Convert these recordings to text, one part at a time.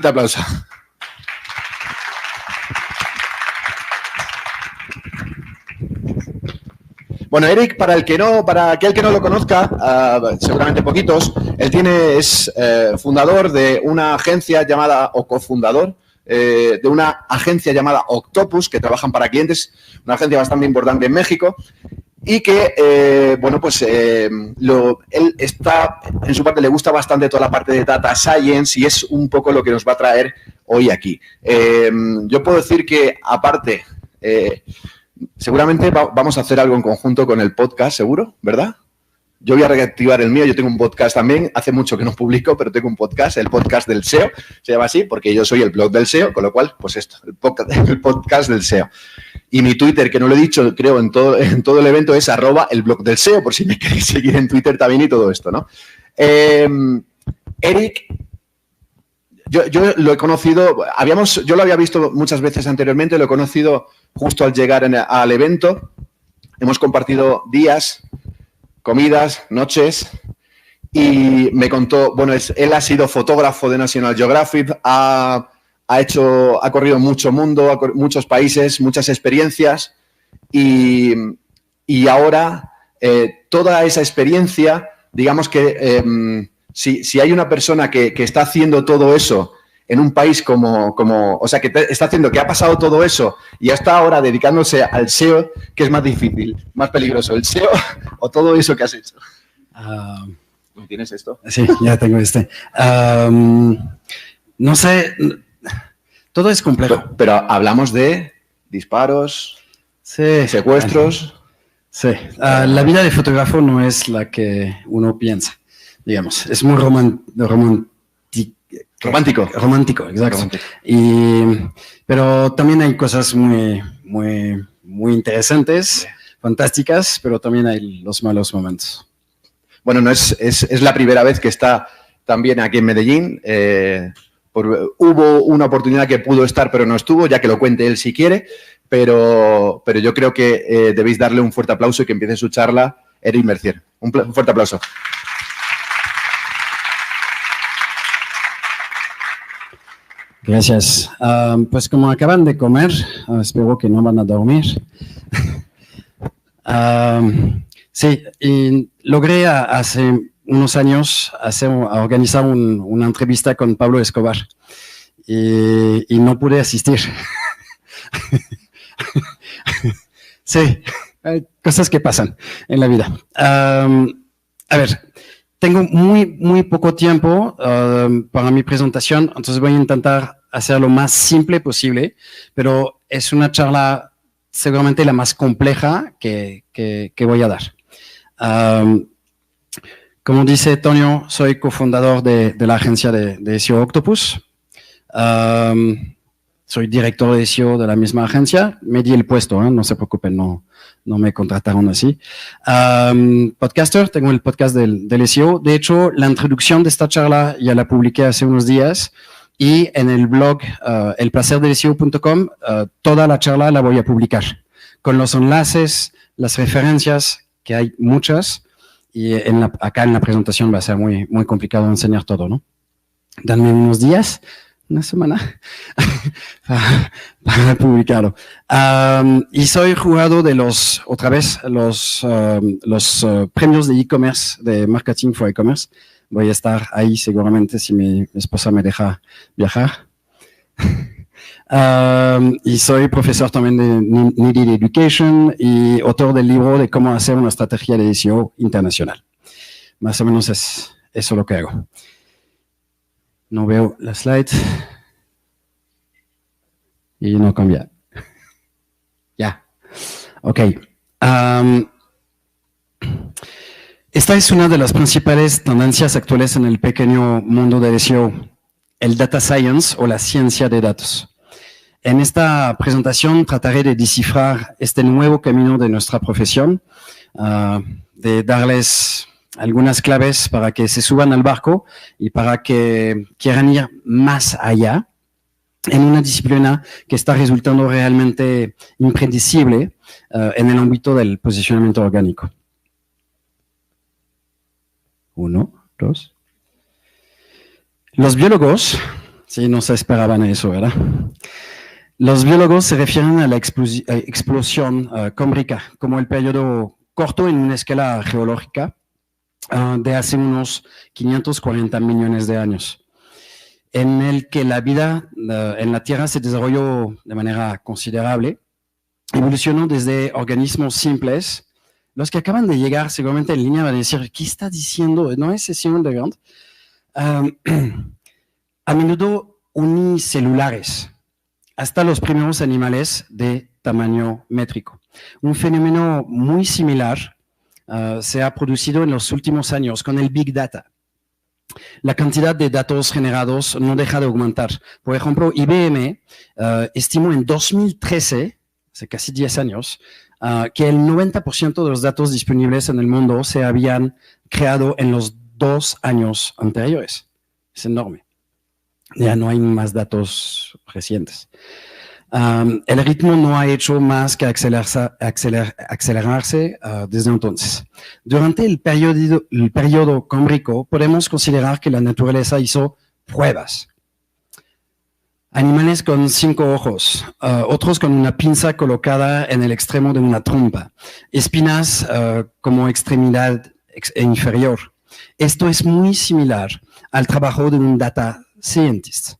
fuerte aplauso. Bueno, Eric, para aquel que no lo conozca, seguramente poquitos, él es fundador de una agencia llamada, o cofundador, de una agencia llamada Octopus, que trabajan para clientes, una agencia bastante importante en México, y que, bueno, pues él está, en su parte le gusta bastante toda la parte de Data Science y es un poco lo que nos va a traer hoy aquí. Yo puedo decir que, aparte, seguramente vamos a hacer algo en conjunto con el podcast, seguro, ¿verdad? Yo voy a reactivar el mío, yo tengo un podcast también, hace mucho que no publico, pero tengo un podcast, el podcast del SEO, se llama así porque yo soy el blog del SEO, con lo cual, pues esto, el podcast del SEO. Y mi Twitter, que no lo he dicho, creo, en todo el evento, es @elblogdelseo, por si me queréis seguir en Twitter también y todo esto, ¿no? Eric, yo lo he conocido, yo lo había visto muchas veces anteriormente, lo he conocido justo al llegar al evento. Hemos compartido días, comidas, noches, y me contó, bueno, él ha sido fotógrafo de National Geographic, ha corrido mucho mundo, muchos países, muchas experiencias, y ahora toda esa experiencia, digamos que si hay una persona que está haciendo todo eso en un país o sea, que está haciendo, que ha pasado todo eso y está ahora dedicándose al SEO, ¿qué es más difícil, más peligroso, el SEO o todo eso que has hecho? ¿Tienes esto? Sí, ya tengo este. No sé, todo es complejo. Pero hablamos de disparos, sí, secuestros. Sí, la vida de fotógrafo no es la que uno piensa, digamos. Es muy romántico, exacto. Romántico. Pero también hay cosas muy interesantes, fantásticas, pero también hay los malos momentos. Bueno, no es la primera vez que está también aquí en Medellín. Hubo una oportunidad que pudo estar, pero no estuvo, ya que lo cuente él si quiere. Pero yo creo que debéis darle un fuerte aplauso y que empiece su charla Eric Mercier. Un fuerte aplauso. Gracias. Pues como acaban de comer, espero que no van a dormir. Sí, y logré hace unos años organizar una entrevista con Pablo Escobar y no pude asistir. Sí, hay cosas que pasan en la vida. A ver, tengo muy poco tiempo para mi presentación, entonces voy a intentar hacer lo más simple posible, pero es una charla seguramente la más compleja que voy a dar. Como dice Tonio, soy cofundador de la agencia de SEO Octopus. Soy director de SEO de la misma agencia. Me di el puesto, no se preocupen, no me contrataron así. Podcaster, tengo el podcast del SEO. De hecho, la introducción de esta charla ya la publiqué hace unos días y en el blog elplacerdelseo.com toda la charla la voy a publicar con los enlaces, las referencias, que hay muchas, y acá en la presentación va a ser muy complicado enseñar todo, ¿no? Danme unos días, una semana, para publicarlo. Y soy jurado de los premios de e-commerce, de Marketing for E-commerce. Voy a estar ahí seguramente si mi esposa me deja viajar. Y soy profesor también de Needed Education y autor del libro de cómo hacer una estrategia de SEO internacional. Más o menos es eso lo que hago. No veo la slide. Y no cambia. Ya. Ok. Esta es una de las principales tendencias actuales en el pequeño mundo del SEO, el data science o la ciencia de datos. En esta presentación trataré de descifrar este nuevo camino de nuestra profesión, de darles algunas claves para que se suban al barco y para que quieran ir más allá en una disciplina que está resultando realmente impredecible en el ámbito del posicionamiento orgánico. 1, 2. Los biólogos Sí, no se esperaban eso, ¿verdad? Los biólogos se refieren a la explosión cámbrica como el periodo corto en una escala geológica de hace unos 540 millones de años, en el que la vida en la Tierra se desarrolló de manera considerable, evolucionó desde organismos simples. Los que acaban de llegar seguramente en línea van a decir, ¿qué está diciendo? ¿No es Simon de Grant? A menudo unicelulares, hasta los primeros animales de tamaño métrico. Un fenómeno muy similar se ha producido en los últimos años con el Big Data. La cantidad de datos generados no deja de aumentar. Por ejemplo, IBM estimó en 2013, hace casi 10 años, que el 90% de los datos disponibles en el mundo se habían creado en los 2 años anteriores. Es enorme. Ya no hay más datos recientes. El ritmo no ha hecho más que acelerarse desde entonces. Durante el periodo cámbrico podemos considerar que la naturaleza hizo pruebas. Animales con 5 ojos, otros con una pinza colocada en el extremo de una trompa, espinas como extremidad inferior. Esto es muy similar al trabajo de un data scientist,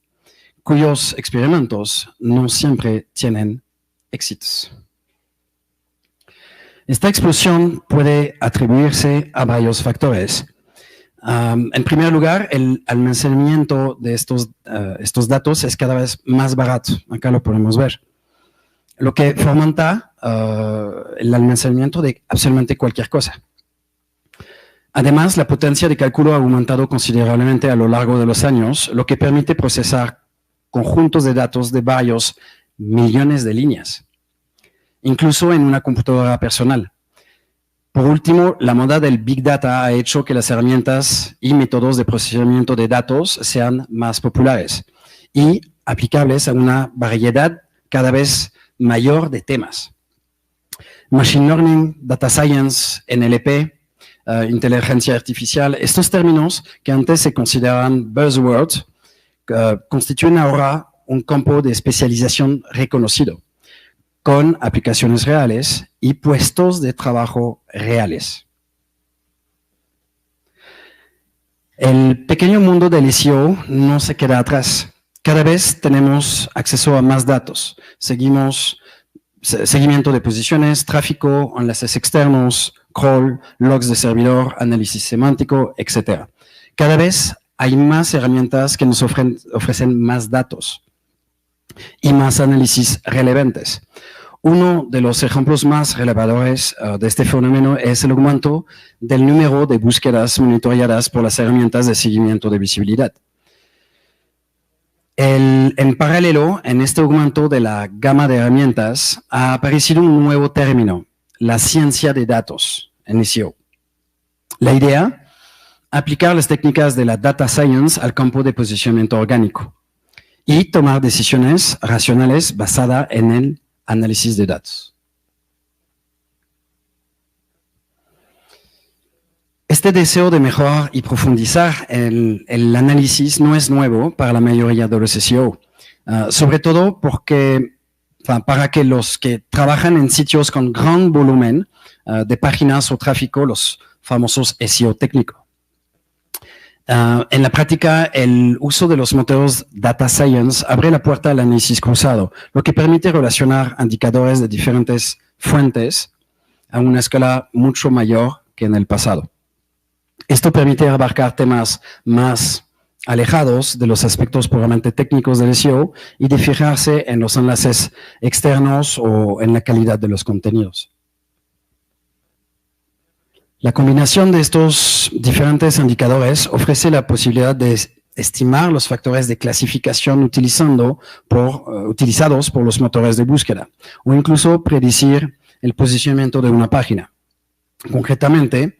cuyos experimentos no siempre tienen éxitos. Esta explosión puede atribuirse a varios factores. En primer lugar, el almacenamiento de estos datos es cada vez más barato. Acá lo podemos ver. Lo que fomenta el almacenamiento de absolutamente cualquier cosa. Además, la potencia de cálculo ha aumentado considerablemente a lo largo de los años, lo que permite procesar conjuntos de datos de varios millones de líneas, incluso en una computadora personal. Por último, la moda del Big Data ha hecho que las herramientas y métodos de procesamiento de datos sean más populares y aplicables a una variedad cada vez mayor de temas. Machine Learning, Data Science, NLP, inteligencia artificial, estos términos que antes se consideraban buzzwords, constituyen ahora un campo de especialización reconocido, con aplicaciones reales y puestos de trabajo reales. El pequeño mundo del SEO no se queda atrás. Cada vez tenemos acceso a más datos. Seguimiento de posiciones, tráfico, enlaces externos, crawl, logs de servidor, análisis semántico, etc. Cada vez hay más herramientas que nos ofrecen más datos y más análisis relevantes. Uno de los ejemplos más reveladores de este fenómeno es el aumento del número de búsquedas monitoreadas por las herramientas de seguimiento de visibilidad. En paralelo, en este aumento de la gama de herramientas, ha aparecido un nuevo término, la ciencia de datos en SEO. La idea, aplicar las técnicas de la data science al campo de posicionamiento orgánico y tomar decisiones racionales basadas en el análisis de datos. Este deseo de mejorar y profundizar el análisis no es nuevo para la mayoría de los SEO, sobre todo para que los que trabajan en sitios con gran volumen de páginas o tráfico, los famosos SEO técnicos. En la práctica, el uso de los motores Data Science abre la puerta al análisis cruzado, lo que permite relacionar indicadores de diferentes fuentes a una escala mucho mayor que en el pasado. Esto permite abarcar temas más alejados de los aspectos puramente técnicos del SEO y de fijarse en los enlaces externos o en la calidad de los contenidos. La combinación de estos diferentes indicadores ofrece la posibilidad de estimar los factores de clasificación utilizados por los motores de búsqueda o incluso predecir el posicionamiento de una página. Concretamente,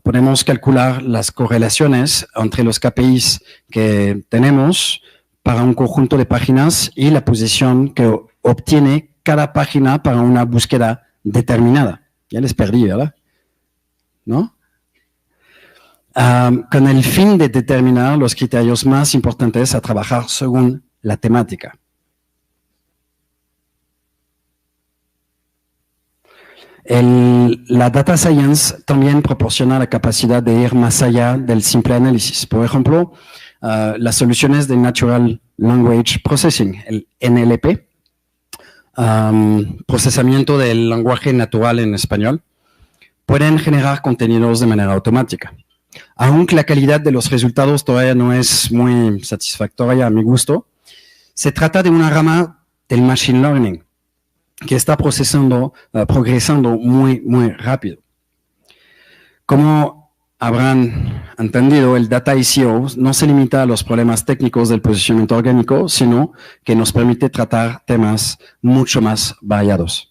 podemos calcular las correlaciones entre los KPIs que tenemos para un conjunto de páginas y la posición que obtiene cada página para una búsqueda determinada. Ya les perdí, ¿verdad? ¿No? con el fin de determinar los criterios más importantes a trabajar según la temática. La Data Science también proporciona la capacidad de ir más allá del simple análisis. Por ejemplo, las soluciones de Natural Language Processing, el NLP, procesamiento del lenguaje natural en español, pueden generar contenidos de manera automática. Aunque la calidad de los resultados todavía no es muy satisfactoria a mi gusto, se trata de una rama del Machine Learning que está progresando muy rápido. Como habrán entendido, el Data ICO no se limita a los problemas técnicos del posicionamiento orgánico, sino que nos permite tratar temas mucho más variados.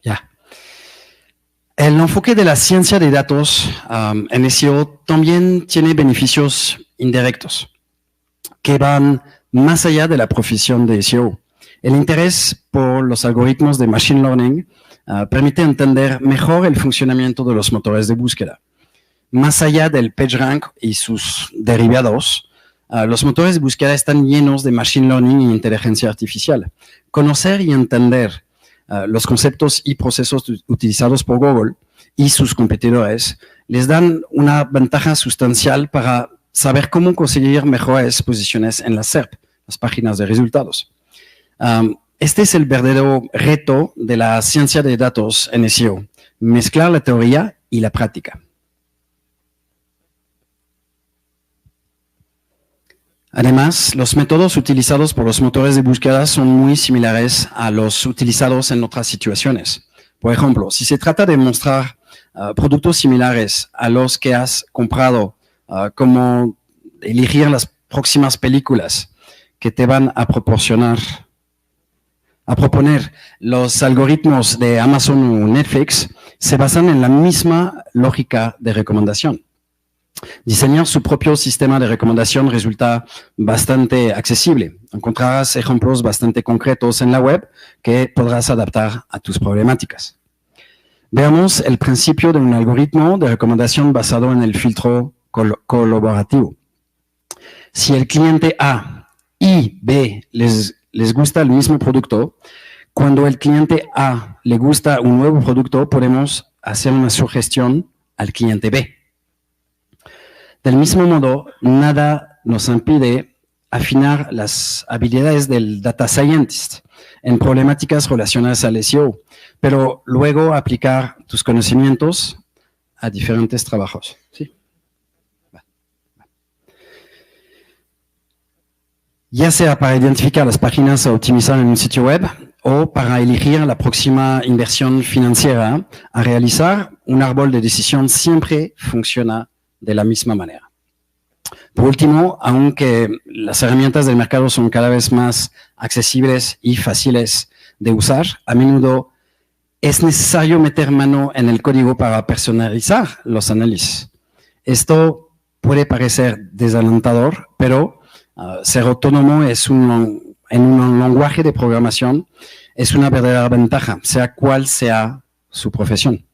Ya. El enfoque de la ciencia de datos en SEO también tiene beneficios indirectos que van más allá de la profesión de SEO. El interés por los algoritmos de Machine Learning permite entender mejor el funcionamiento de los motores de búsqueda. Más allá del PageRank y sus derivados, los motores de búsqueda están llenos de Machine Learning y inteligencia artificial. Conocer y entender los conceptos y procesos utilizados por Google y sus competidores les dan una ventaja sustancial para saber cómo conseguir mejores posiciones en la SERP, las páginas de resultados. Este es el verdadero reto de la ciencia de datos en SEO, mezclar la teoría y la práctica. Además, los métodos utilizados por los motores de búsqueda son muy similares a los utilizados en otras situaciones. Por ejemplo, si se trata de mostrar productos similares a los que has comprado, como elegir las próximas películas que te van a proponer los algoritmos de Amazon o Netflix, se basan en la misma lógica de recomendación. Diseñar su propio sistema de recomendación resulta bastante accesible. Encontrarás ejemplos bastante concretos en la web que podrás adaptar a tus problemáticas. Veamos el principio de un algoritmo de recomendación basado en el filtro colaborativo. Si el cliente A y B les gusta el mismo producto, cuando el cliente A le gusta un nuevo producto, podemos hacer una sugestión al cliente B. Del mismo modo, nada nos impide afinar las habilidades del data scientist en problemáticas relacionadas al SEO, pero luego aplicar tus conocimientos a diferentes trabajos. ¿Sí? Ya sea para identificar las páginas a optimizar en un sitio web o para elegir la próxima inversión financiera a realizar, un árbol de decisión siempre funciona de la misma manera. Por último, aunque las herramientas del mercado son cada vez más accesibles y fáciles de usar, a menudo es necesario meter mano en el código para personalizar los análisis. Esto puede parecer desalentador, pero ser autónomo en un lenguaje de programación es una verdadera ventaja, sea cual sea su profesión.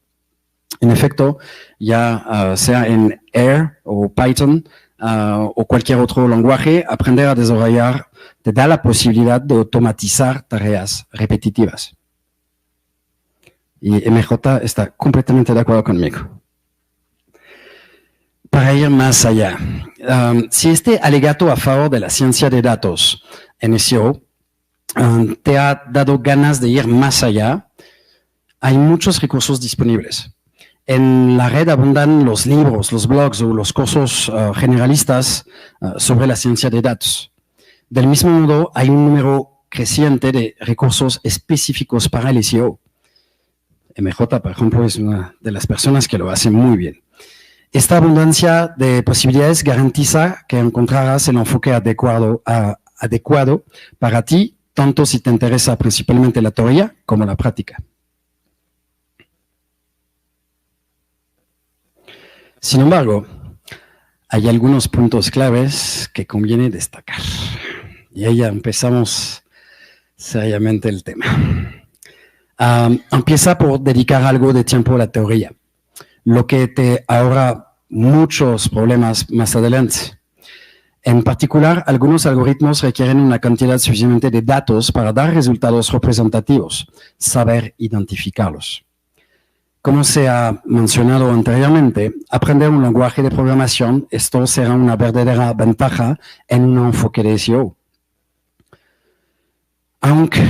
En efecto, ya sea en R o Python o cualquier otro lenguaje, aprender a desarrollar te da la posibilidad de automatizar tareas repetitivas. Y MJ está completamente de acuerdo conmigo. Para ir más allá, si este alegato a favor de la ciencia de datos en SEO te ha dado ganas de ir más allá, hay muchos recursos disponibles. En la red abundan los libros, los blogs o los cursos generalistas sobre la ciencia de datos. Del mismo modo, hay un número creciente de recursos específicos para el SEO. MJ, por ejemplo, es una de las personas que lo hace muy bien. Esta abundancia de posibilidades garantiza que encontrarás el enfoque adecuado para ti, tanto si te interesa principalmente la teoría como la práctica. Sin embargo, hay algunos puntos claves que conviene destacar. Y ahí ya empezamos seriamente el tema. Empieza por dedicar algo de tiempo a la teoría, lo que te ahorra muchos problemas más adelante. En particular, algunos algoritmos requieren una cantidad suficiente de datos para dar resultados representativos, saber identificarlos. Como se ha mencionado anteriormente, aprender un lenguaje de programación, esto será una verdadera ventaja en un enfoque de SEO. Aunque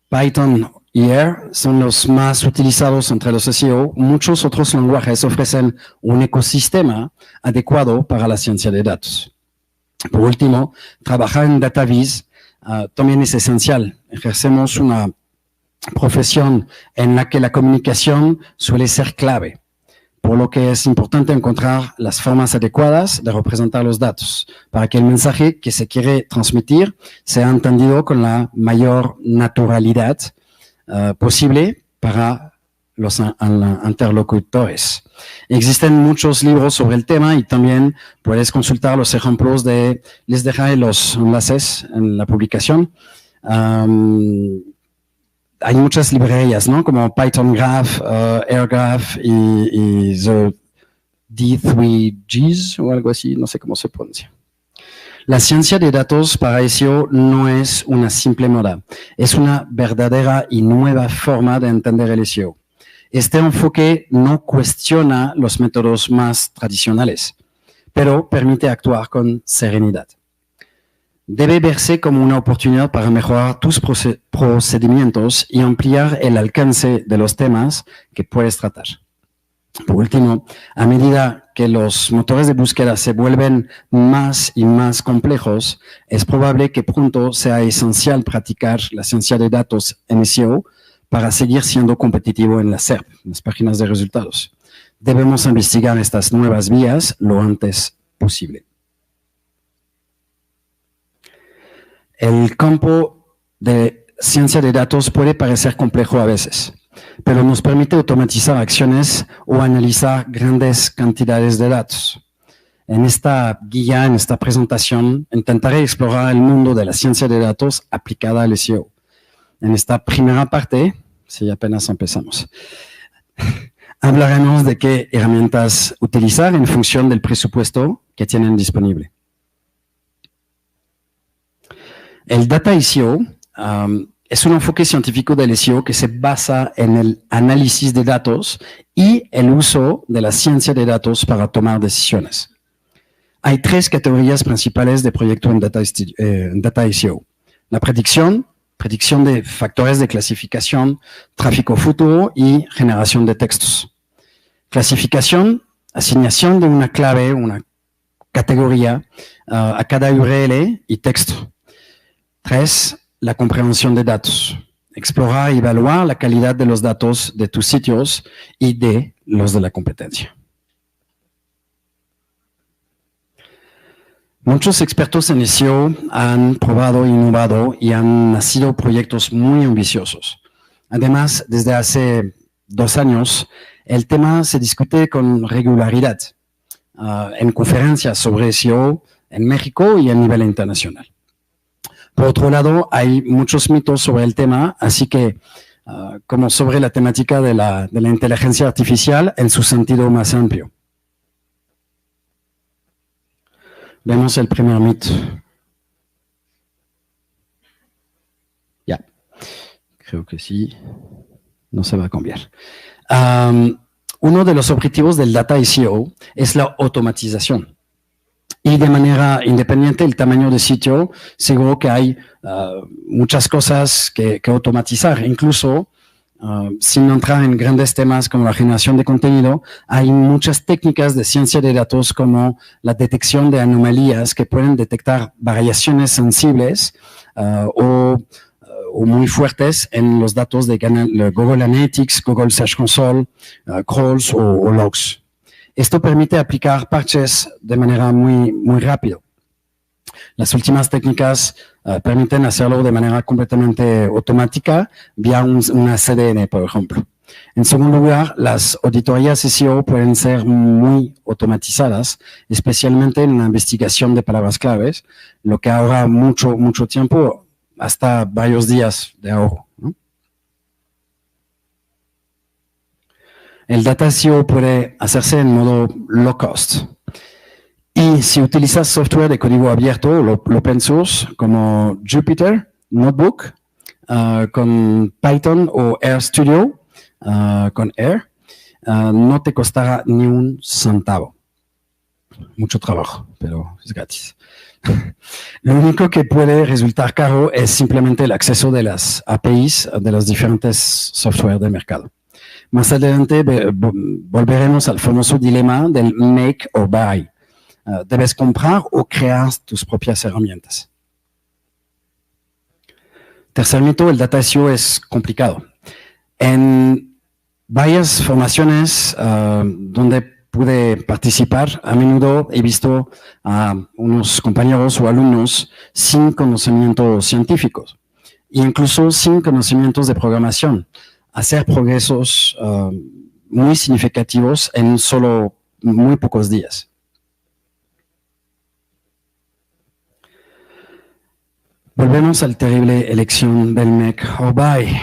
Python y R son los más utilizados entre los SEO, muchos otros lenguajes ofrecen un ecosistema adecuado para la ciencia de datos. Por último, trabajar en DataVis también es esencial. Ejercemos una profesión en la que la comunicación suele ser clave, por lo que es importante encontrar las formas adecuadas de representar los datos para que el mensaje que se quiere transmitir sea entendido con la mayor naturalidad posible para los interlocutores. Existen muchos libros sobre el tema y también puedes consultar los ejemplos les dejaré los enlaces en la publicación. Hay muchas librerías, ¿no? Como Python Graph, AirGraph y The D3Gs o algo así, no sé cómo se pronuncia. La ciencia de datos para SEO no es una simple moda, es una verdadera y nueva forma de entender el SEO. Este enfoque no cuestiona los métodos más tradicionales, pero permite actuar con serenidad. Debe verse como una oportunidad para mejorar tus procedimientos y ampliar el alcance de los temas que puedes tratar. Por último, a medida que los motores de búsqueda se vuelven más y más complejos, es probable que pronto sea esencial practicar la ciencia de datos en SEO para seguir siendo competitivo en la SERP, en las páginas de resultados. Debemos investigar estas nuevas vías lo antes posible. El campo de ciencia de datos puede parecer complejo a veces, pero nos permite automatizar acciones o analizar grandes cantidades de datos. En esta guía, en esta presentación, intentaré explorar el mundo de la ciencia de datos aplicada al SEO. En esta primera parte, si apenas empezamos, hablaremos de qué herramientas utilizar en función del presupuesto que tienen disponible. El Data SEO es un enfoque científico del SEO que se basa en el análisis de datos y el uso de la ciencia de datos para tomar decisiones. Hay tres categorías principales de proyecto en Data SEO. La predicción de factores de clasificación, tráfico futuro y generación de textos. Clasificación, asignación de una clave, una categoría a cada URL y texto. 3. La comprensión de datos. Explorar y evaluar la calidad de los datos de tus sitios y de los de la competencia. Muchos expertos en SEO han probado, innovado y han nacido proyectos muy ambiciosos. Además, desde hace 2 años, el tema se discute con regularidad en conferencias sobre SEO en México y a nivel internacional. Por otro lado, hay muchos mitos sobre el tema, así que, como sobre la temática de la inteligencia artificial en su sentido más amplio. Vemos el primer mito. Ya, creo que sí, no se va a cambiar. Uno de los objetivos del Data SEO es la automatización. Y de manera independiente del tamaño de sitio, seguro que hay muchas cosas que automatizar. Incluso, sin entrar en grandes temas como la generación de contenido, hay muchas técnicas de ciencia de datos como la detección de anomalías que pueden detectar variaciones sensibles o muy fuertes en los datos de Google Analytics, Google Search Console, crawls o logs. Esto permite aplicar parches de manera muy rápido. Las últimas técnicas permiten hacerlo de manera completamente automática vía una CDN, por ejemplo. En segundo lugar, las auditorías SEO pueden ser muy automatizadas, especialmente en la investigación de palabras claves, lo que ahorra mucho tiempo, hasta varios días de ahorro, ¿no? El data SEO puede hacerse en modo low cost. Y si utilizas software de código abierto o open source como Jupyter Notebook, con Python o RStudio, con R, no te costará ni un centavo. Mucho trabajo, pero es gratis. Lo único que puede resultar caro es simplemente el acceso de las APIs de los diferentes software del mercado. Más adelante volveremos al famoso dilema del make or buy. Debes comprar o crear tus propias herramientas. Tercer mito, el data SEO es complicado. En varias formaciones donde pude participar, a menudo he visto a unos compañeros o alumnos sin conocimientos científicos, e incluso sin conocimientos de programación, hacer progresos muy significativos en solo muy pocos días. Volvemos a la terrible elección del make or buy.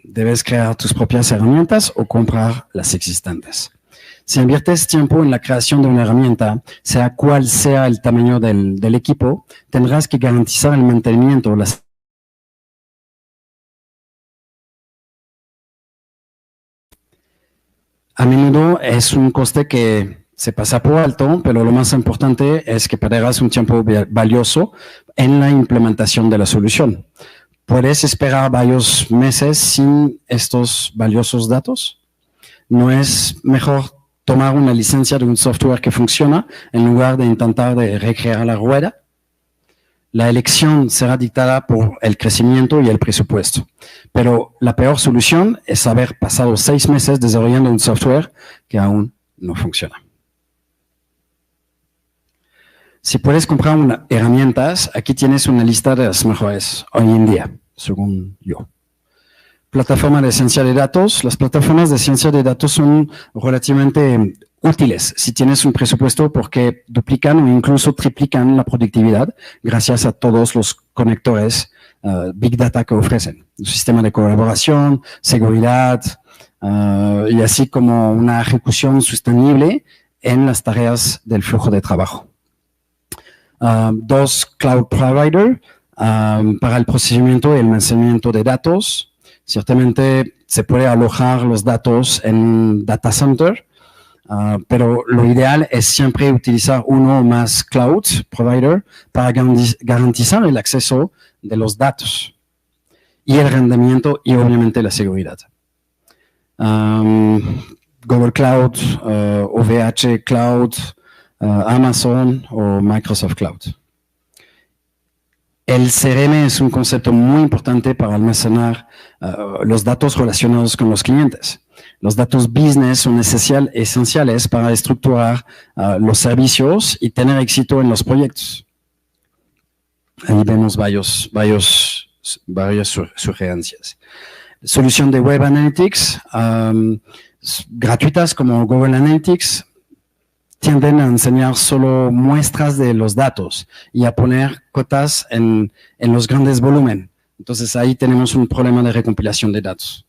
Debes crear tus propias herramientas o comprar las existentes. Si inviertes tiempo en la creación de una herramienta, sea cual sea el tamaño del equipo, tendrás que garantizar el mantenimiento. A menudo es un coste que se pasa por alto, pero lo más importante es que perderás un tiempo valioso en la implementación de la solución. ¿Puedes esperar varios meses sin estos valiosos datos? ¿No es mejor tomar una licencia de un software que funciona en lugar de intentar recrear la rueda? La elección será dictada por el crecimiento y el presupuesto, pero la peor solución es haber pasado 6 meses desarrollando un software que aún no funciona. Si puedes comprar herramientas, aquí tienes una lista de las mejores hoy en día, según yo. Plataforma de ciencia de datos. Las plataformas de ciencia de datos son relativamente útiles si tienes un presupuesto porque duplican o incluso triplican la productividad gracias a todos los conectores Big Data que ofrecen. Un sistema de colaboración, seguridad y así como una ejecución sostenible en las tareas del flujo de trabajo. 2 cloud provider para el procesamiento y el almacenamiento de datos. Ciertamente se puede alojar los datos en un data center, pero lo ideal es siempre utilizar uno o más cloud provider para garantizar el acceso de los datos y el rendimiento y obviamente la seguridad. Google Cloud, OVH Cloud, Amazon o Microsoft Cloud. El CRM es un concepto muy importante para almacenar los datos relacionados con los clientes. Los datos business son esenciales para estructurar los servicios y tener éxito en los proyectos. Ahí vemos varias sugerencias. Solución de Web Analytics, gratuitas como Google Analytics, tienden a enseñar solo muestras de los datos y a poner cotas en los grandes volúmenes. Entonces ahí tenemos un problema de recompilación de datos.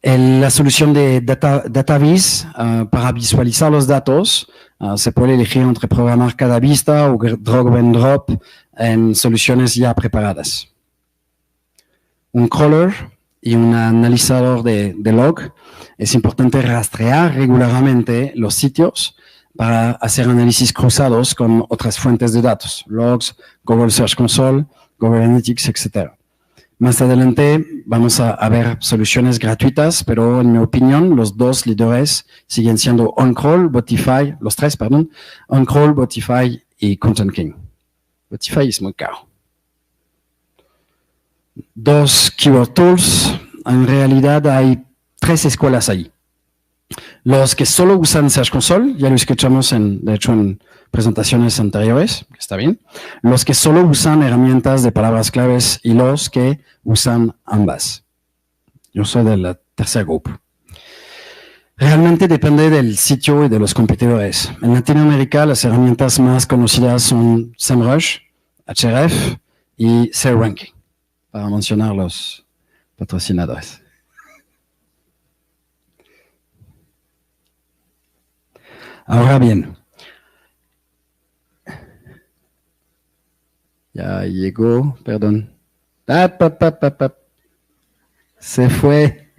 La solución de DataVis para visualizar los datos se puede elegir entre programar cada vista o drag and drop en soluciones ya preparadas. Un crawler y un analizador de log. Es importante rastrear regularmente los sitios para hacer análisis cruzados con otras fuentes de datos, logs, Google Search Console, Google Analytics, etc. Más adelante vamos a ver soluciones gratuitas, pero en mi opinión los 2 líderes siguen siendo OnCrawl, Botify, los 3, perdón, OnCrawl, Botify y Content King. Botify es muy caro. 2 Keyword Tools. En realidad hay 3 escuelas ahí. Los que solo usan Search Console, ya lo escuchamos de hecho en presentaciones anteriores, que está bien. Los que solo usan herramientas de palabras claves y los que usan ambas. Yo soy de la tercer grupo. Realmente depende del sitio y de los competidores. En Latinoamérica, las herramientas más conocidas son SEMrush, Ahref y SERranking, para mencionar los patrocinadores. Ahora bien, ya llegó, perdón. Se fue.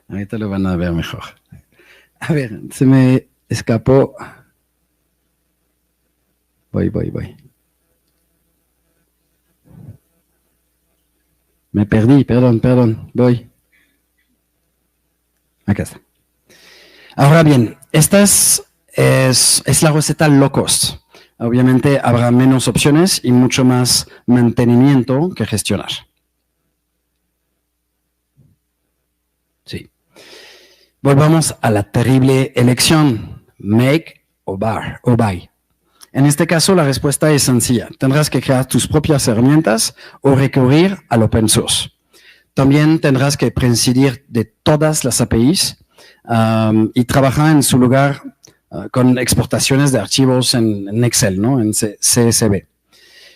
Ahorita lo van a ver mejor. A ver, se me escapó. Voy. Me perdí, perdón, voy. Acá está. Ahora bien, esta es la receta low cost. Obviamente habrá menos opciones y mucho más mantenimiento que gestionar. Sí. Volvamos a la terrible elección, make o buy. En este caso, la respuesta es sencilla. Tendrás que crear tus propias herramientas o recurrir al open source. También tendrás que prescindir de todas las APIs y trabajar en su lugar con exportaciones de archivos en Excel, ¿no? En CSV.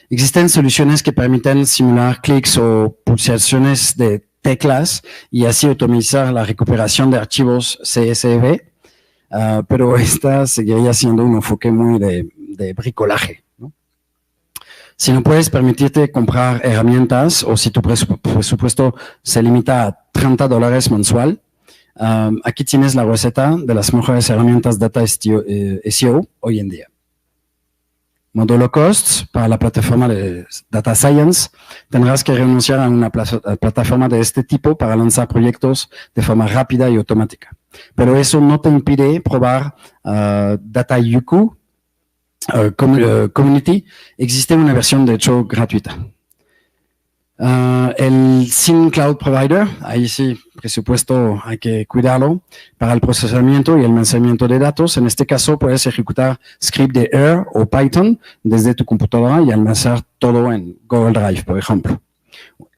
Existen soluciones que permiten simular clics o pulsaciones de teclas y así optimizar la recuperación de archivos CSV, pero esta seguiría siendo un enfoque muy de bricolaje, ¿no? Si no puedes permitirte comprar herramientas o si tu presupuesto se limita a $30 mensual, aquí tienes la receta de las mejores herramientas Data SEO hoy en día. Módulo Cost, para la plataforma de Data Science, tendrás que renunciar a una plataforma de este tipo para lanzar proyectos de forma rápida y automática. Pero eso no te impide probar Dataiku Community. Existe una versión, de hecho, gratuita. El SYN Cloud Provider, ahí sí, presupuesto hay que cuidarlo, para el procesamiento y el almacenamiento de datos. En este caso puedes ejecutar script de R o Python desde tu computadora y almacenar todo en Google Drive, por ejemplo.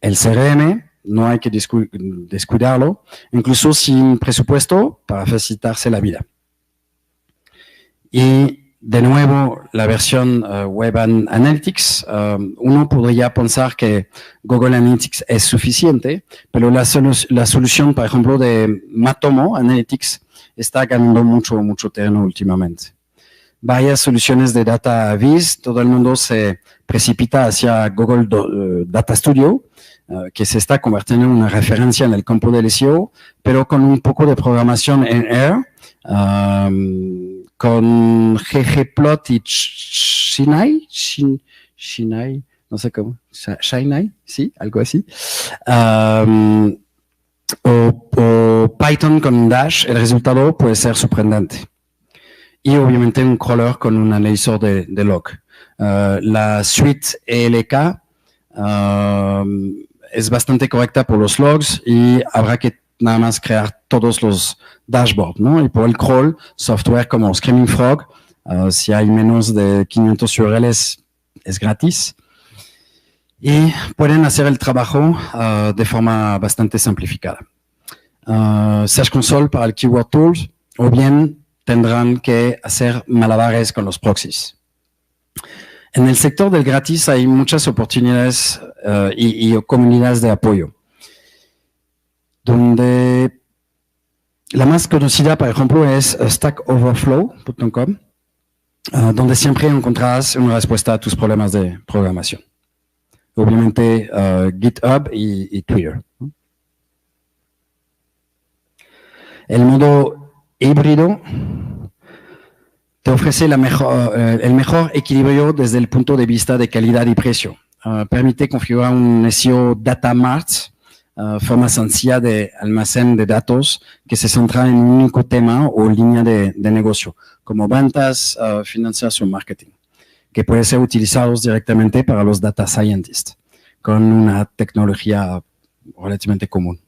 El CRM, no hay que descuidarlo, incluso sin presupuesto para facilitarse la vida. Y de nuevo, la versión Web Analytics, uno podría pensar que Google Analytics es suficiente, pero la solución, por ejemplo, de Matomo Analytics está ganando mucho terreno últimamente. Varias soluciones de Data Viz, todo el mundo se precipita hacia Google Data Studio, que se está convirtiendo en una referencia en el campo del SEO, pero con un poco de programación en R, con ggplot y Shinai, no sé cómo, Shinai, sí, algo así, o Python con Dash. El resultado puede ser sorprendente. Y obviamente un crawler con un analizador de log. La suite ELK es bastante correcta por los logs y habrá que nada más crear todos los dashboards, ¿no? Y por el crawl, software como Screaming Frog, si hay menos de 500 URLs, es gratis. Y pueden hacer el trabajo de forma bastante simplificada. Search Console para el Keyword Tools, o bien tendrán que hacer malabares con los proxies. En el sector del gratis hay muchas oportunidades y comunidades de apoyo, donde la más conocida, por ejemplo, es stackoverflow.com, donde siempre encontrarás una respuesta a tus problemas de programación. Obviamente GitHub y Twitter, ¿no? El modo híbrido te ofrece el mejor equilibrio desde el punto de vista de calidad y precio. Permite configurar un SEO Data Mart, forma sencilla de almacén de datos que se centra en un único tema o línea de negocio, como ventas, finanzas o marketing, que puede ser utilizados directamente para los data scientists, con una tecnología relativamente común.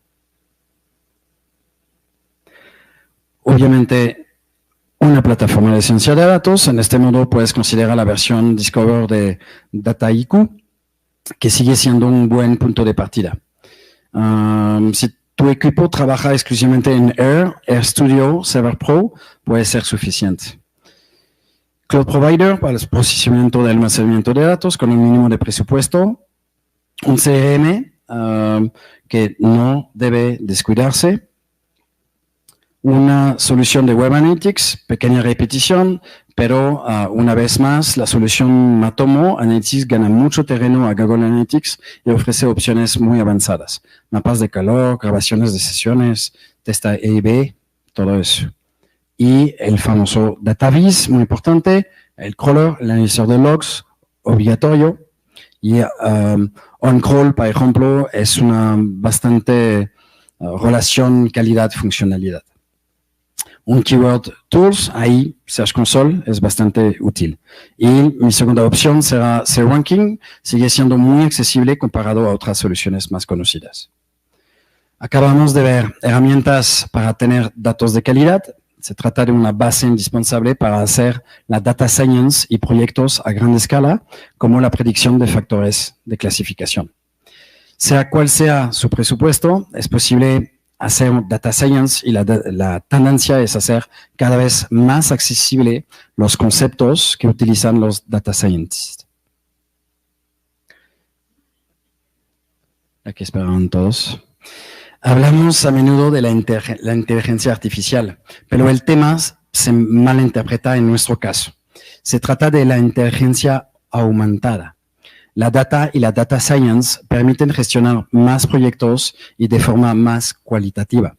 Obviamente, una plataforma de ciencia de datos. En este modo puedes considerar la versión Discover de Dataiku, que sigue siendo un buen punto de partida. Si tu equipo trabaja exclusivamente en RStudio, Server Pro, puede ser suficiente. Cloud Provider para el posicionamiento de almacenamiento de datos con un mínimo de presupuesto. Un CRM que no debe descuidarse. Una solución de Web Analytics, pequeña repetición, pero una vez más, la solución Matomo Analytics gana mucho terreno a Google Analytics y ofrece opciones muy avanzadas. Mapas de calor, grabaciones de sesiones, test A/B, todo eso. Y el famoso DataVis, muy importante, el crawler, el analizador de logs, obligatorio. Y OnCrawl, por ejemplo, es una bastante relación calidad-funcionalidad. Un Keyword Tools, ahí Search Console es bastante útil. Y mi segunda opción será SERranking, sigue siendo muy accesible comparado a otras soluciones más conocidas. Acabamos de ver herramientas para tener datos de calidad. Se trata de una base indispensable para hacer la data science y proyectos a gran escala, como la predicción de factores de clasificación. Sea cual sea su presupuesto, es posible hacer data science y la tendencia es hacer cada vez más accesible los conceptos que utilizan los data scientists. Aquí esperaron todos. Hablamos a menudo de la inteligencia artificial, pero el tema se malinterpreta en nuestro caso. Se trata de la inteligencia aumentada. La data y la data science permiten gestionar más proyectos y de forma más cualitativa.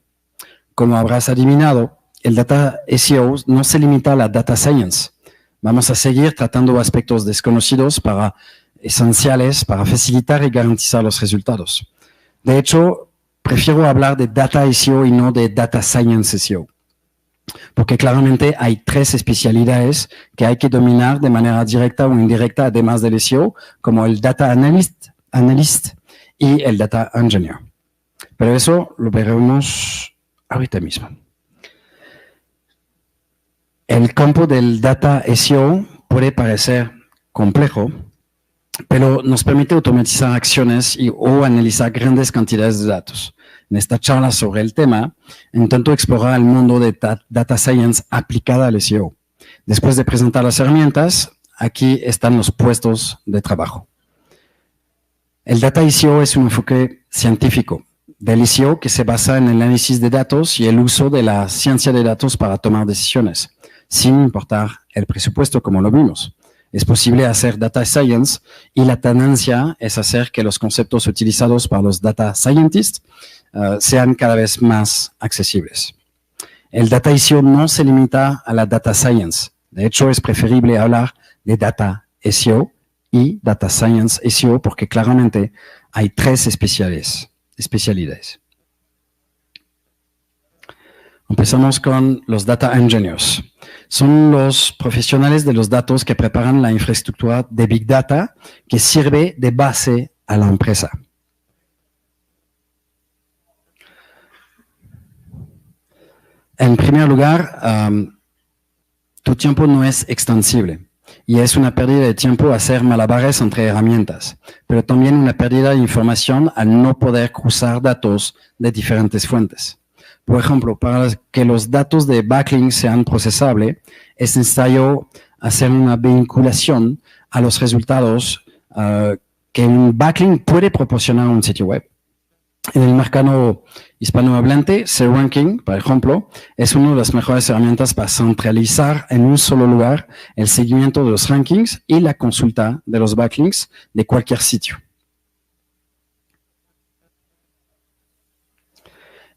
Como habrás adivinado, el data SEO no se limita a la data science. Vamos a seguir tratando aspectos desconocidos esenciales para facilitar y garantizar los resultados. De hecho, prefiero hablar de data SEO y no de data science SEO. Porque claramente hay tres especialidades que hay que dominar de manera directa o indirecta, además del SEO, como el Data Analyst y el Data Engineer. Pero eso lo veremos ahorita mismo. El campo del Data SEO puede parecer complejo, pero nos permite automatizar acciones o analizar grandes cantidades de datos. En esta charla sobre el tema, intento explorar el mundo de data science aplicada al SEO. Después de presentar las herramientas, aquí están los puestos de trabajo. El data SEO es un enfoque científico del SEO que se basa en el análisis de datos y el uso de la ciencia de datos para tomar decisiones, sin importar el presupuesto, como lo vimos. Es posible hacer data science y la tendencia es hacer que los conceptos utilizados por los data scientists sean cada vez más accesibles. El data SEO no se limita a la data science. De hecho, es preferible hablar de data SEO y data science SEO porque claramente hay tres especialidades. Empezamos con los data engineers. Son los profesionales de los datos que preparan la infraestructura de Big Data que sirve de base a la empresa. En primer lugar, tu tiempo no es extensible y es una pérdida de tiempo hacer malabares entre herramientas, pero también una pérdida de información al no poder cruzar datos de diferentes fuentes. Por ejemplo, para que los datos de backlink sean procesables, es necesario hacer una vinculación a los resultados que un backlink puede proporcionar a un sitio web. En el mercado hispanohablante, SERranking, por ejemplo, es una de las mejores herramientas para centralizar en un solo lugar el seguimiento de los rankings y la consulta de los backlinks de cualquier sitio.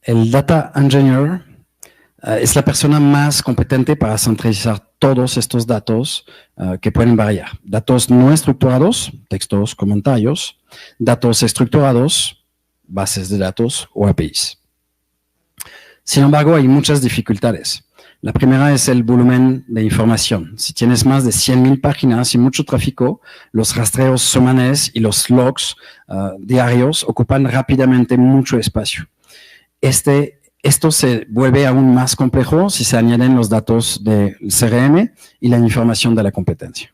El Data Engineer es la persona más competente para centralizar todos estos datos que pueden variar. Datos no estructurados, textos, comentarios, datos estructurados, bases de datos o APIs. Sin embargo, hay muchas dificultades. La primera es el volumen de información. Si tienes más de 100.000 páginas y mucho tráfico, los rastreos semanales y los logs diarios ocupan rápidamente mucho espacio. Esto se vuelve aún más complejo si se añaden los datos del CRM y la información de la competencia.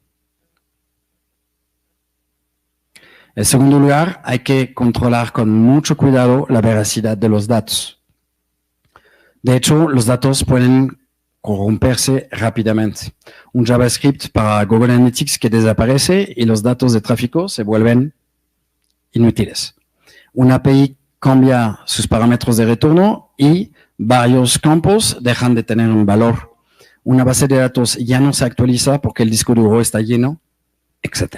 En segundo lugar, hay que controlar con mucho cuidado la veracidad de los datos. De hecho, los datos pueden corromperse rápidamente. Un JavaScript para Google Analytics que desaparece y los datos de tráfico se vuelven inútiles. Una API cambia sus parámetros de retorno y varios campos dejan de tener un valor. Una base de datos ya no se actualiza porque el disco duro está lleno, etc.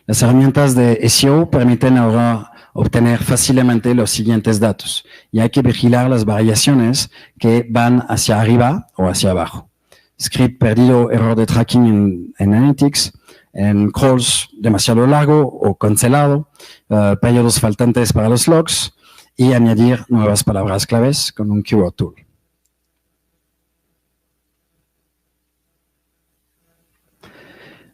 Las herramientas de SEO permiten ahora obtener fácilmente los siguientes datos y hay que vigilar las variaciones que van hacia arriba o hacia abajo. Script perdido, error de tracking en Analytics, en crawls demasiado largo o cancelado, periodos faltantes para los logs y añadir nuevas palabras claves con un keyword tool.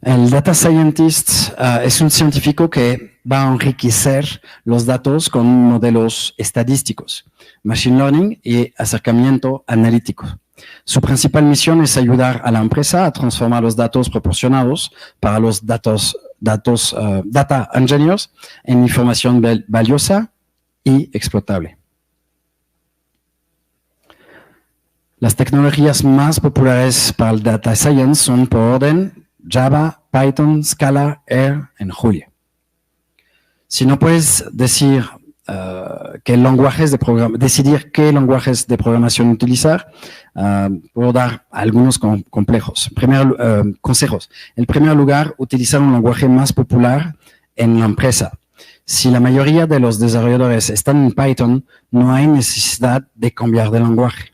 El data scientist es un científico que va a enriquecer los datos con modelos estadísticos, machine learning y acercamiento analítico. Su principal misión es ayudar a la empresa a transformar los datos proporcionados para los data engineers en información valiosa y explotable. Las tecnologías más populares para el data science son por orden Java, Python, Scala, R en Julia. Si no puedes decidir qué lenguajes de programación utilizar, puedo dar algunos consejos. En primer lugar, utilizar un lenguaje más popular en la empresa. Si la mayoría de los desarrolladores están en Python, no hay necesidad de cambiar de lenguaje.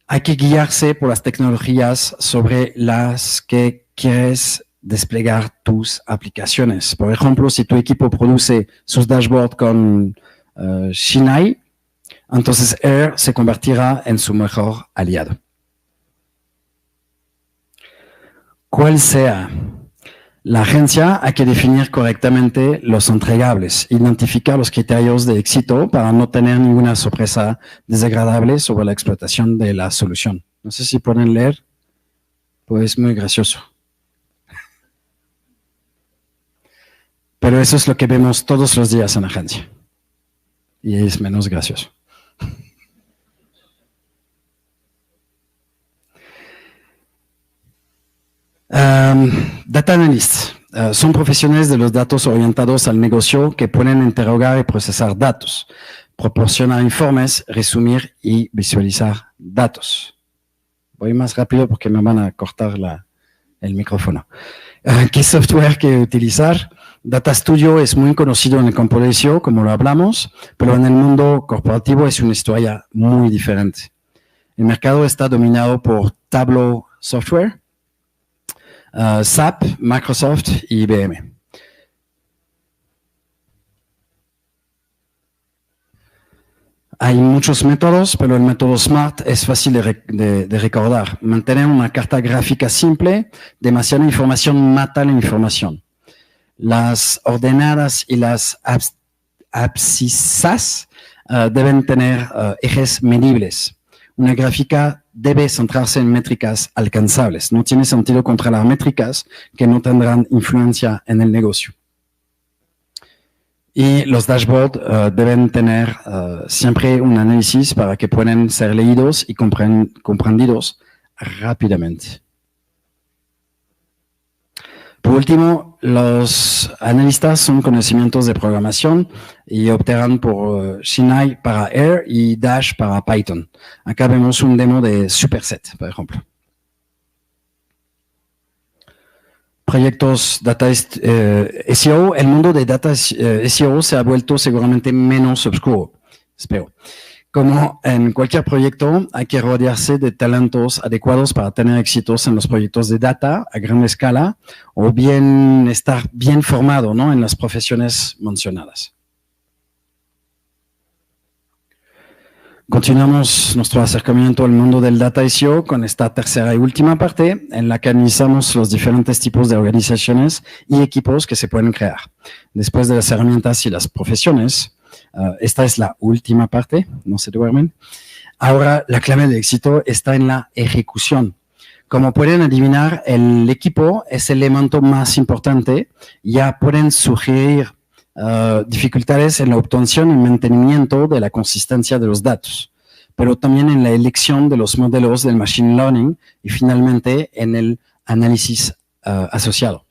Hay que guiarse por las tecnologías sobre las que quieres desplegar tus aplicaciones. Por ejemplo, si tu equipo produce sus dashboards con Shinai, entonces R se convertirá en su mejor aliado. ¿Cuál sea la agencia? Hay que definir correctamente los entregables, identificar los criterios de éxito para no tener ninguna sorpresa desagradable sobre la explotación de la solución. No sé si pueden leer, pues es muy gracioso. Pero eso es lo que vemos todos los días en la agencia. Y es menos gracioso. Data analysts son profesionales de los datos orientados al negocio que pueden interrogar y procesar datos, proporcionar informes, resumir y visualizar datos. Voy más rápido porque me van a cortar el micrófono. ¿Qué software que utilizar? Data Studio es muy conocido en el campo de SEO, como lo hablamos, pero en el mundo corporativo es una historia muy diferente. El mercado está dominado por Tableau Software, SAP, Microsoft y IBM. Hay muchos métodos, pero el método SMART es fácil de recordar. Mantener una carta gráfica simple, demasiada información mata la información. Las ordenadas y las abscisas deben tener ejes medibles. Una gráfica debe centrarse en métricas alcanzables. No tiene sentido controlar métricas que no tendrán influencia en el negocio. Y los dashboards deben tener siempre un análisis para que puedan ser leídos y comprendidos rápidamente. Por último, los analistas son conocimientos de programación y optarán por Shinai para R y Dash para Python. Acá vemos un demo de Superset, por ejemplo. Proyectos Data SEO. El mundo de Data SEO se ha vuelto seguramente menos oscuro, espero. Como en cualquier proyecto, hay que rodearse de talentos adecuados para tener éxitos en los proyectos de data a gran escala o bien estar bien formado, ¿no?, en las profesiones mencionadas. Continuamos nuestro acercamiento al mundo del Data SEO con esta tercera y última parte en la que analizamos los diferentes tipos de organizaciones y equipos que se pueden crear. Después de las herramientas y las profesiones, esta es la última parte, no se duermen. Ahora la clave del éxito está en la ejecución. Como pueden adivinar, el equipo es el elemento más importante. Ya pueden surgir dificultades en la obtención y mantenimiento de la consistencia de los datos, pero también en la elección de los modelos del machine learning y finalmente en el análisis asociado.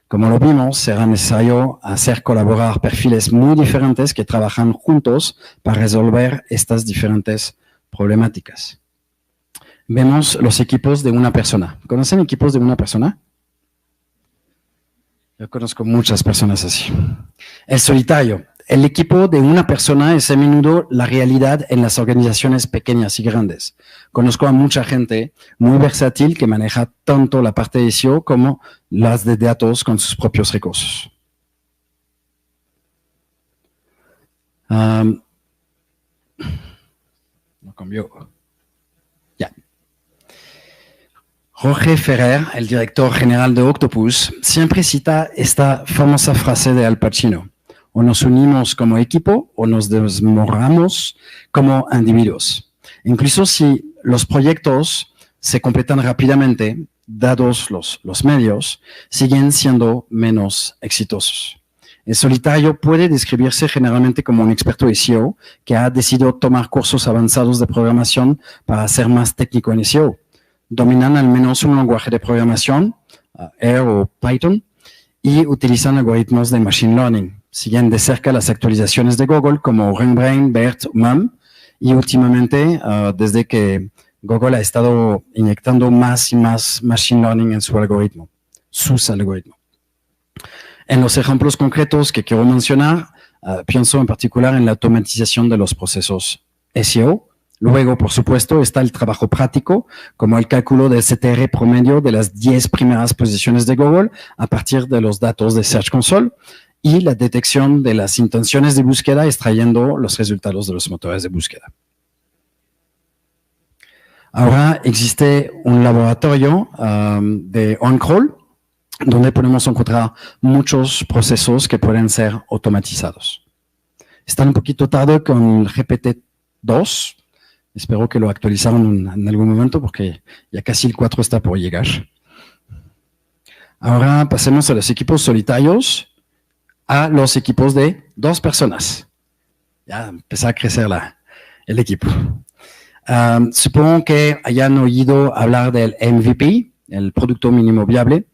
Como lo vimos, será necesario hacer colaborar perfiles muy diferentes que trabajan juntos para resolver estas diferentes problemáticas. Vemos los equipos de una persona. ¿Conocen equipos de una persona? Yo conozco muchas personas así. El solitario. El equipo de una persona es a menudo la realidad en las organizaciones pequeñas y grandes. Conozco a mucha gente muy versátil que maneja tanto la parte de SEO como las de datos con sus propios recursos. No cambió. Ya. Jorge Ferrer, el director general de Octopus, siempre cita esta famosa frase de Al Pacino. O nos unimos como equipo o nos desmoramos como individuos. Incluso si los proyectos se completan rápidamente, dados los medios, siguen siendo menos exitosos. El solitario puede describirse generalmente como un experto de SEO que ha decidido tomar cursos avanzados de programación para ser más técnico en SEO. Dominan al menos un lenguaje de programación, R o Python, y utilizan algoritmos de Machine Learning. Siguen de cerca las actualizaciones de Google como RainBrain, BERT, MUM, y últimamente, desde que Google ha estado inyectando más y más Machine Learning en sus algoritmos. En los ejemplos concretos que quiero mencionar, pienso en particular en la automatización de los procesos SEO. Luego, por supuesto, está el trabajo práctico, como el cálculo del CTR promedio de las 10 primeras posiciones de Google a partir de los datos de Search Console y la detección de las intenciones de búsqueda extrayendo los resultados de los motores de búsqueda. Ahora existe un laboratorio de on-crawl donde podemos encontrar muchos procesos que pueden ser automatizados. Están un poquito tarde con el GPT-2. Espero que lo actualizaron en algún momento porque ya casi el 4 está por llegar. Ahora pasemos a los equipos solitarios, a los equipos de 2 personas. Ya empezó a crecer el equipo. Supongo que hayan oído hablar del MVP, el producto mínimo viable.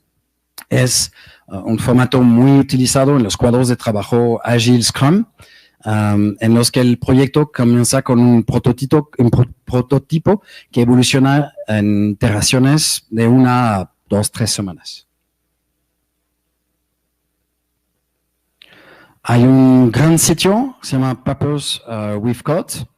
Es un formato muy utilizado en los cuadros de trabajo Agile Scrum, en los que el proyecto comienza con un prototipo que evoluciona en iteraciones de 1 a 2, 3 semanas. Hay un gran sitio que se llama Papers with Code,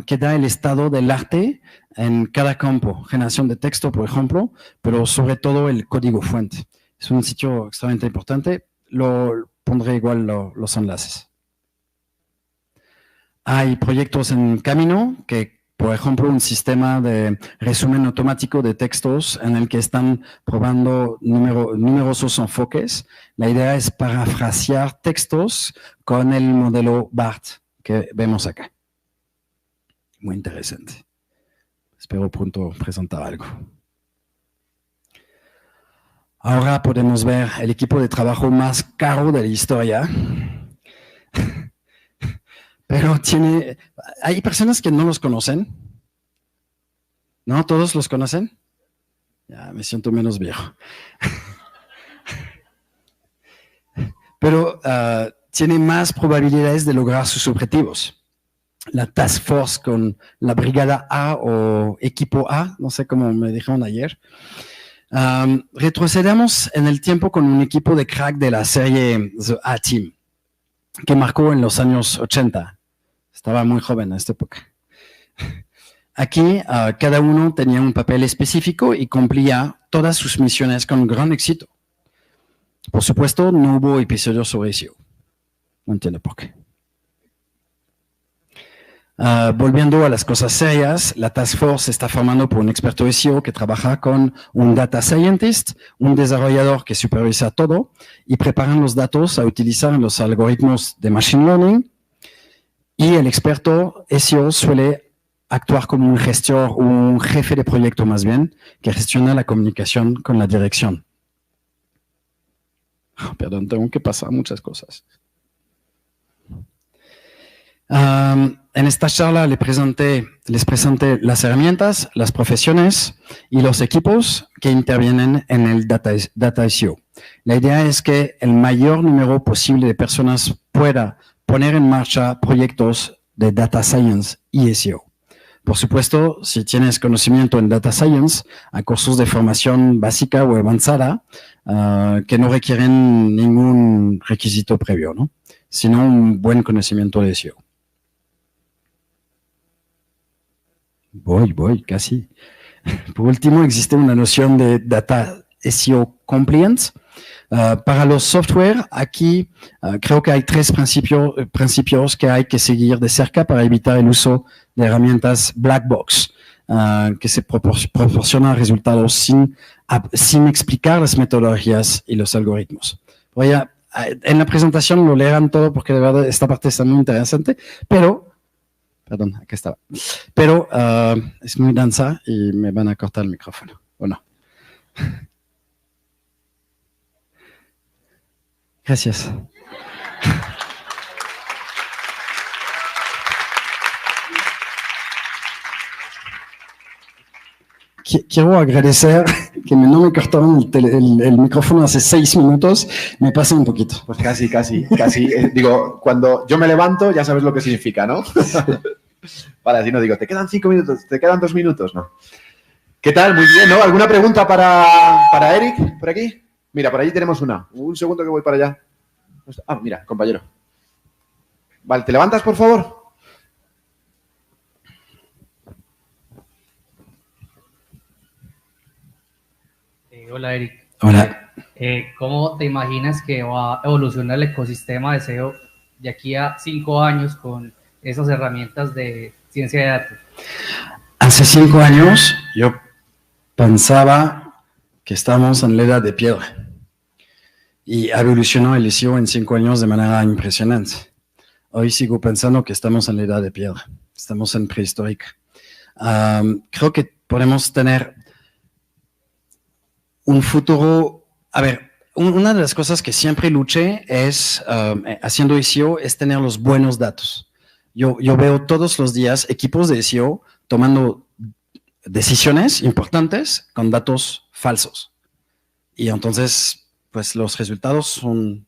que da el estado del arte en cada campo, generación de texto, por ejemplo, pero sobre todo el código fuente. Es un sitio extremadamente importante, lo pondré igual los enlaces. Hay proyectos en camino que, por ejemplo, un sistema de resumen automático de textos en el que están probando numerosos enfoques. La idea es parafrasear textos con el modelo BART que vemos acá. Muy interesante. Espero pronto presentar algo. Ahora podemos ver el equipo de trabajo más caro de la historia. Pero hay personas que no los conocen. ¿No? ¿Todos los conocen? Ya me siento menos viejo. Pero tiene más probabilidades de lograr sus objetivos. La Task Force con la Brigada A o Equipo A, no sé cómo me dijeron ayer. Retrocedemos en el tiempo con un equipo de crack de la serie The A-Team, que marcó en los años 80. Estaba muy joven en esta época. Aquí cada uno tenía un papel específico y cumplía todas sus misiones con gran éxito. Por supuesto, no hubo episodios sobre SEO. No entiendo por qué. Volviendo a las cosas serias, la Task Force está formando por un experto de SEO que trabaja con un Data Scientist, un desarrollador que supervisa todo y preparan los datos a utilizar en los algoritmos de Machine Learning. Y el experto SEO suele actuar como un gestor o un jefe de proyecto más bien, que gestiona la comunicación con la dirección. Oh, perdón, tengo que pasar muchas cosas. En esta charla les presenté las herramientas, las profesiones y los equipos que intervienen en el Data SEO. La idea es que el mayor número posible de personas pueda poner en marcha proyectos de Data Science y SEO. Por supuesto, si tienes conocimiento en Data Science, hay cursos de formación básica o avanzada que no requieren ningún requisito previo, ¿no? Sino un buen conocimiento de SEO. Voy, casi. Por último, existe una noción de Data SEO Compliance. Para los software, aquí creo que hay tres principios que hay que seguir de cerca para evitar el uso de herramientas black box, que se proporcionan resultados sin explicar las metodologías y los algoritmos. En la presentación lo leerán todo porque de verdad esta parte está muy interesante, pero... Perdón, aquí estaba. Pero es muy densa y me van a cortar el micrófono, ¿o no? Gracias. Quiero agradecer que no me cortaron el micrófono hace 6 minutos, me pasa un poquito. Pues casi. Digo, cuando yo me levanto ya sabes lo que significa, ¿no? Vale, así no digo, te quedan 5 minutos, te quedan 2 minutos, ¿no? ¿Qué tal? Muy bien, ¿no? ¿Alguna pregunta para Eric por aquí? Mira, por allí tenemos una. Un segundo que voy para allá. Ah, mira, compañero. Vale, ¿te levantas, por favor? Hola, Eric. Hola. ¿Cómo te imaginas que va a evolucionar el ecosistema de SEO de aquí a 5 años con esas herramientas de ciencia de datos? Hace 5 años yo pensaba que estamos en la edad de piedra y evolucionó el SEO en 5 años de manera impresionante. Hoy sigo pensando que estamos en la edad de piedra, estamos en prehistórica. Creo que podemos tener un futuro. A ver, una de las cosas que siempre luché es, haciendo SEO, es tener los buenos datos. Yo veo todos los días equipos de SEO tomando decisiones importantes con datos falsos. Y entonces, pues los resultados son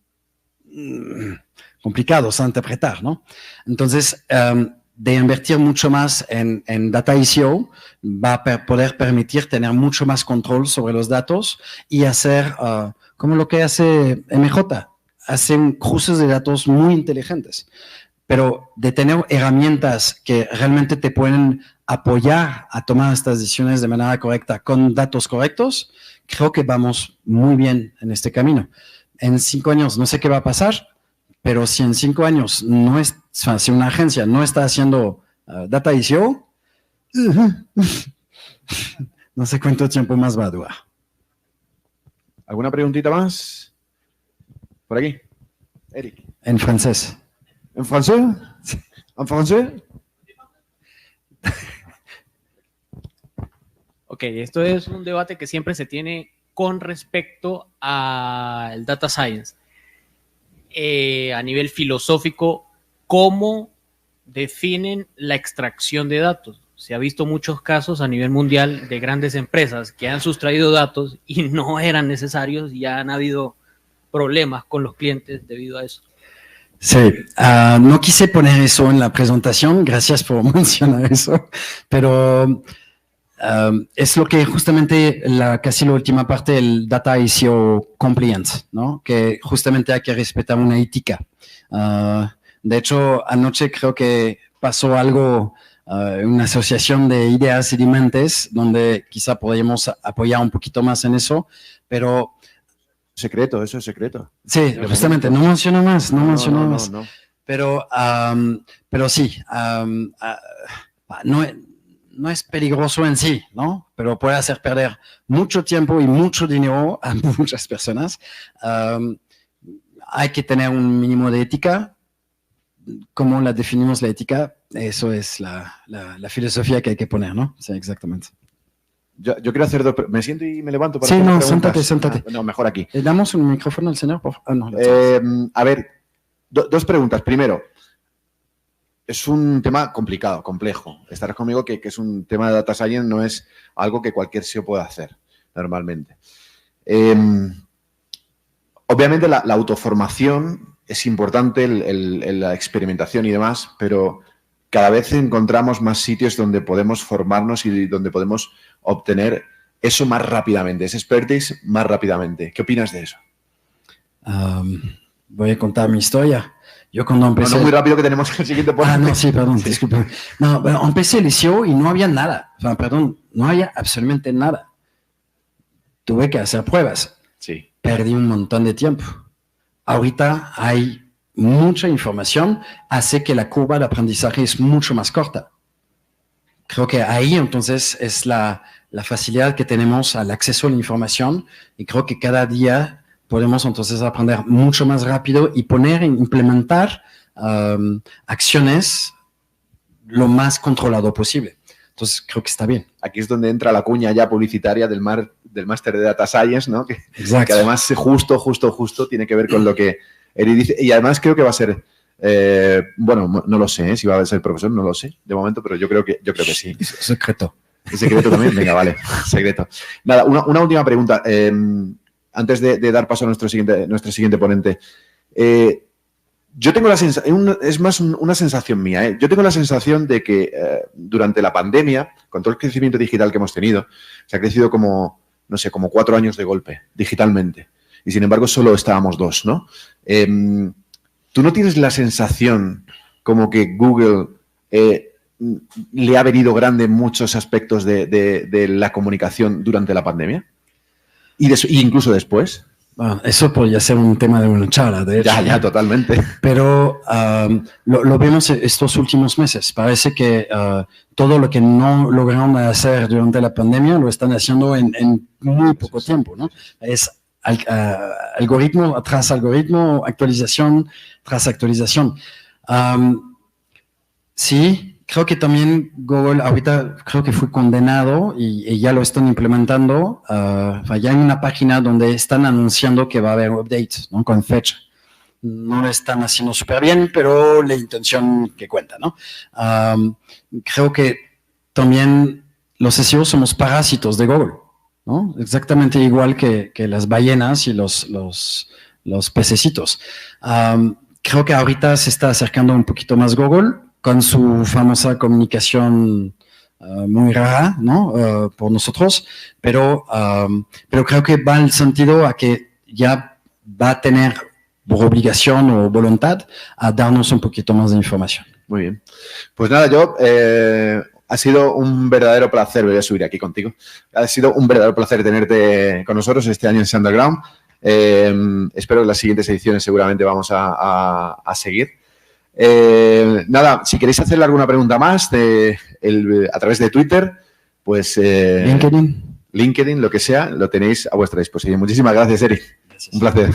complicados a interpretar, ¿no? Entonces, de invertir mucho más en Data SEO va a poder permitir tener mucho más control sobre los datos y hacer, como lo que hace MJ, hacen cruces de datos muy inteligentes. Pero de tener herramientas que realmente te pueden apoyar a tomar estas decisiones de manera correcta con datos correctos, creo que vamos muy bien en este camino. En 5 años no sé qué va a pasar, pero si en 5 años no es, o sea, si una agencia no está haciendo Data SEO, no sé cuánto tiempo más va a durar. ¿Alguna preguntita más? Por aquí, Eric. En francés. ¿En francés? ¿En francés? Ok, esto es un debate que siempre se tiene con respecto al data science. A nivel filosófico, ¿cómo definen la extracción de datos? Se ha visto muchos casos a nivel mundial de grandes empresas que han sustraído datos y no eran necesarios y han habido problemas con los clientes debido a eso. Sí, no quise poner eso en la presentación, gracias por mencionar eso, pero es lo que justamente casi la última parte del Data SEO Compliance, ¿no? Que justamente hay que respetar una ética. De hecho, anoche creo que pasó algo, una asociación de ideas y de mentes, donde quizá podríamos apoyar un poquito más en eso, pero... Secreto, eso es secreto. Sí, justamente, no menciono más, no menciono más. No. Pero sí, no es peligroso en sí, ¿no? Pero puede hacer perder mucho tiempo y mucho dinero a muchas personas. Hay que tener un mínimo de ética. cómo la definimos la ética, eso es la filosofía que hay que poner, ¿no? Sí, exactamente. Yo quiero hacer dos... ¿Me siento y me levanto para Sí, hacer no, preguntas? siéntate. No, mejor aquí. ¿Le damos un micrófono al señor? No, a ver, dos preguntas. Primero, es un tema complicado, complejo. Estarás conmigo que es un tema de data science, no es algo que cualquier SEO pueda hacer normalmente. Obviamente la autoformación es importante, la experimentación y demás, pero cada vez encontramos más sitios donde podemos formarnos y donde podemos obtener eso más rápidamente, ese expertise más rápidamente. ¿Qué opinas de eso? Voy a contar mi historia. Yo cuando empecé... No, muy rápido que tenemos el siguiente punto. No, sí, perdón, disculpe. No, bueno, empecé el SEO y no había nada. O sea, perdón, no había absolutamente nada. Tuve que hacer pruebas. Sí. Perdí un montón de tiempo. Ahorita hay mucha información, hace que la curva de aprendizaje es mucho más corta. Creo que ahí entonces es la facilidad que tenemos al acceso a la información y creo que cada día podemos entonces aprender mucho más rápido y implementar acciones lo más controlado posible. Entonces creo que está bien. Aquí es donde entra la cuña ya publicitaria del máster de Data Science, ¿no? Que además justo tiene que ver con lo que Eri dice. Y además creo que va a ser, bueno, no lo sé, si va a ser profesor, no lo sé de momento, pero yo creo que sí. Secreto. ¿Es secreto también? Venga, vale, secreto. Nada, una última pregunta. Antes de dar paso a nuestro siguiente ponente. Yo tengo la sensación, es más una sensación mía, ¿eh? Yo tengo la sensación de que durante la pandemia, con todo el crecimiento digital que hemos tenido, se ha crecido como, no sé, como 4 años de golpe, digitalmente. Y sin embargo, solo estábamos 2, ¿no? ¿Tú no tienes la sensación como que Google le ha venido grande en muchos aspectos de la comunicación durante la pandemia? ¿Y incluso después? Bueno, eso podría ser un tema de una charla, de hecho. Ya, totalmente. Pero lo vemos estos últimos meses. Parece que todo lo que no lograron hacer durante la pandemia lo están haciendo en muy poco tiempo, ¿no? Es algoritmo tras algoritmo, actualización tras actualización. Sí. Creo que también Google ahorita creo que fue condenado y ya lo están implementando. Ya hay una página donde están anunciando que va a haber updates, ¿no? Con fecha. No lo están haciendo súper bien, pero la intención que cuenta, ¿no? Creo que también los SEO somos parásitos de Google, ¿no? Exactamente igual que las ballenas y los pececitos. Creo que ahorita se está acercando un poquito más Google con su famosa comunicación muy rara, ¿no? Por nosotros, pero creo que va en el sentido a que ya va a tener por obligación o voluntad a darnos un poquito más de información. Muy bien. Pues nada, ha sido un verdadero placer, voy a subir aquí contigo, ha sido un verdadero placer tenerte con nosotros este año en Underground. Espero que en las siguientes ediciones seguramente vamos a seguir. Nada, si queréis hacerle alguna pregunta más a través de Twitter, pues LinkedIn, lo que sea, lo tenéis a vuestra disposición. Muchísimas gracias, Eric. Gracias. Un placer.